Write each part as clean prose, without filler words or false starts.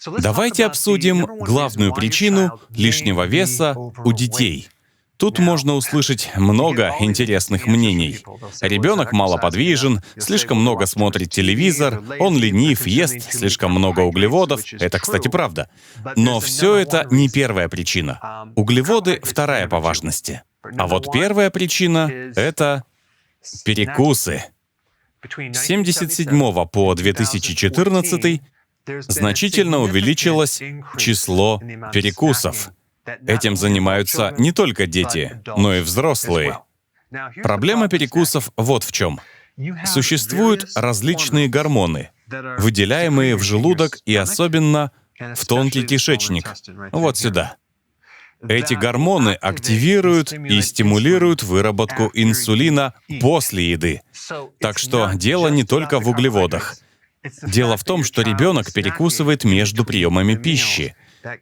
Давайте обсудим главную причину лишнего веса у детей. Тут можно услышать много интересных мнений. Ребенок малоподвижен, слишком много смотрит телевизор, он ленив, ест слишком много углеводов. Это, кстати, правда. Но все это не первая причина. Углеводы — вторая по важности. А вот первая причина — это перекусы. С 1977 по 2014 значительно увеличилось число перекусов. Этим занимаются не только дети, но и взрослые. Проблема перекусов вот в чем. Существуют различные гормоны, выделяемые в желудок и особенно в тонкий кишечник, вот сюда. Эти гормоны активируют и стимулируют выработку инсулина после еды. Так что дело не только в углеводах. Дело в том, что ребенок перекусывает между приемами пищи.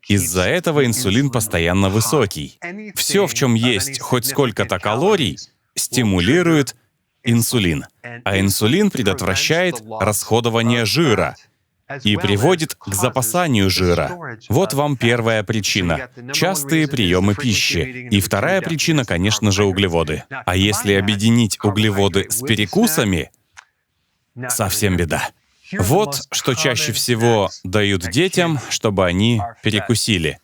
Из-за этого инсулин постоянно высокий. Все, в чем есть хоть сколько-то калорий, стимулирует инсулин. А инсулин предотвращает расходование жира и приводит к запасанию жира. Вот вам первая причина — частые приемы пищи. И вторая причина, конечно же, углеводы. А если объединить углеводы с перекусами, совсем беда. Вот что чаще всего дают детям, чтобы они перекусили.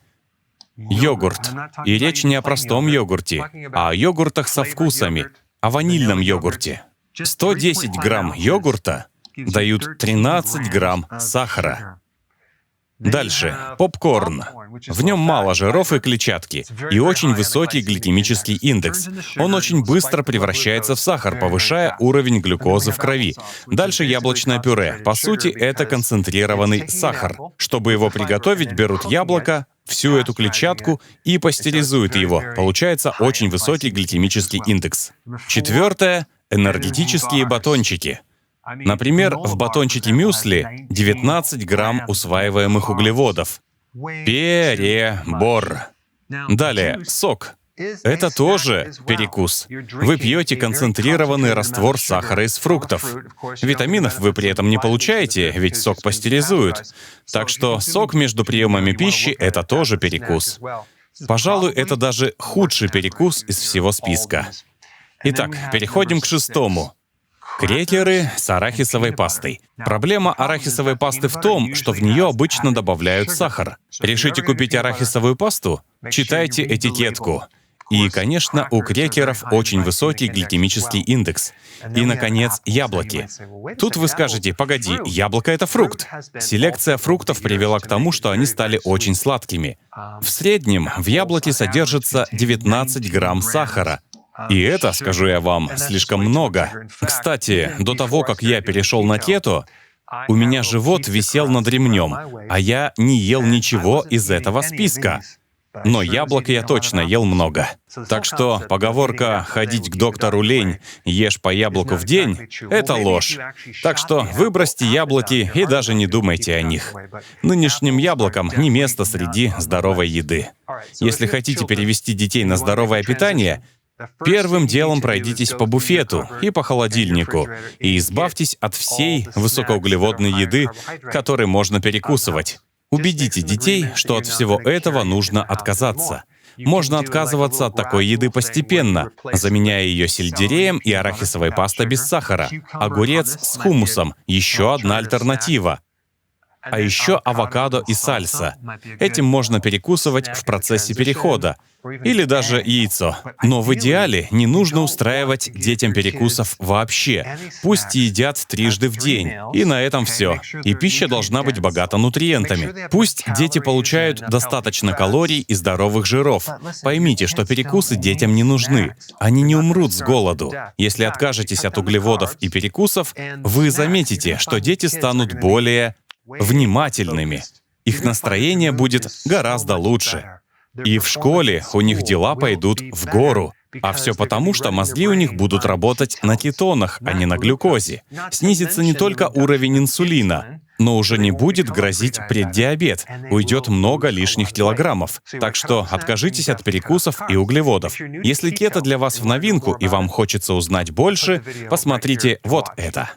Йогурт. И речь не о простом йогурте, а о йогуртах со вкусами, о ванильном йогурте. 110 грамм йогурта дают 13 грамм сахара. Дальше. Попкорн. В нем мало жиров и клетчатки, и очень высокий гликемический индекс. Он очень быстро превращается в сахар, повышая уровень глюкозы в крови. Дальше яблочное пюре. По сути, это концентрированный сахар. Чтобы его приготовить, берут яблоко, всю эту клетчатку и пастеризуют его. Получается очень высокий гликемический индекс. Четвертое — энергетические батончики. Например, в батончике мюсли 19 грамм усваиваемых углеводов. Перебор. Далее, сок. Это тоже перекус. Вы пьете концентрированный раствор сахара из фруктов. Витаминов вы при этом не получаете, ведь сок пастеризуют. Так что сок между приемами пищи — это тоже перекус. Пожалуй, это даже худший перекус из всего списка. Итак, переходим к шестому. Крекеры с арахисовой пастой. Проблема арахисовой пасты в том, что в нее обычно добавляют сахар. Решите купить арахисовую пасту? Читайте этикетку. И, конечно, у крекеров очень высокий гликемический индекс. И, наконец, яблоки. Тут вы скажете: погоди, яблоко — это фрукт. Селекция фруктов привела к тому, что они стали очень сладкими. В среднем в яблоке содержится 19 грамм сахара. И это, скажу я вам, слишком много. Кстати, до того, как я перешел на кето, у меня живот висел над ремнем, а я не ел ничего из этого списка. Но яблок я точно ел много. Так что поговорка «ходить к доктору лень, ешь по яблоку в день» — это ложь. Так что выбросьте яблоки и даже не думайте о них. Нынешним яблокам не место среди здоровой еды. Если хотите перевести детей на здоровое питание, первым делом пройдитесь по буфету и по холодильнику и избавьтесь от всей высокоуглеводной еды, которой можно перекусывать. Убедите детей, что от всего этого нужно отказаться. Можно отказываться от такой еды постепенно, заменяя ее сельдереем и арахисовой пастой без сахара. Огурец с хумусом — еще одна альтернатива. А еще авокадо и сальса. Этим можно перекусывать в процессе перехода. Или даже яйцо. Но в идеале не нужно устраивать детям перекусов вообще. Пусть едят трижды в день. И на этом все. И пища должна быть богата нутриентами. Пусть дети получают достаточно калорий и здоровых жиров. Поймите, что перекусы детям не нужны. Они не умрут с голоду. Если откажетесь от углеводов и перекусов, вы заметите, что дети станут более внимательными. Их настроение будет гораздо лучше. И в школе у них дела пойдут в гору. А все потому, что мозги у них будут работать на кетонах, а не на глюкозе. Снизится не только уровень инсулина, но уже не будет грозить преддиабет. Уйдет много лишних килограммов. Так что откажитесь от перекусов и углеводов. Если кето для вас в новинку и вам хочется узнать больше, посмотрите вот это.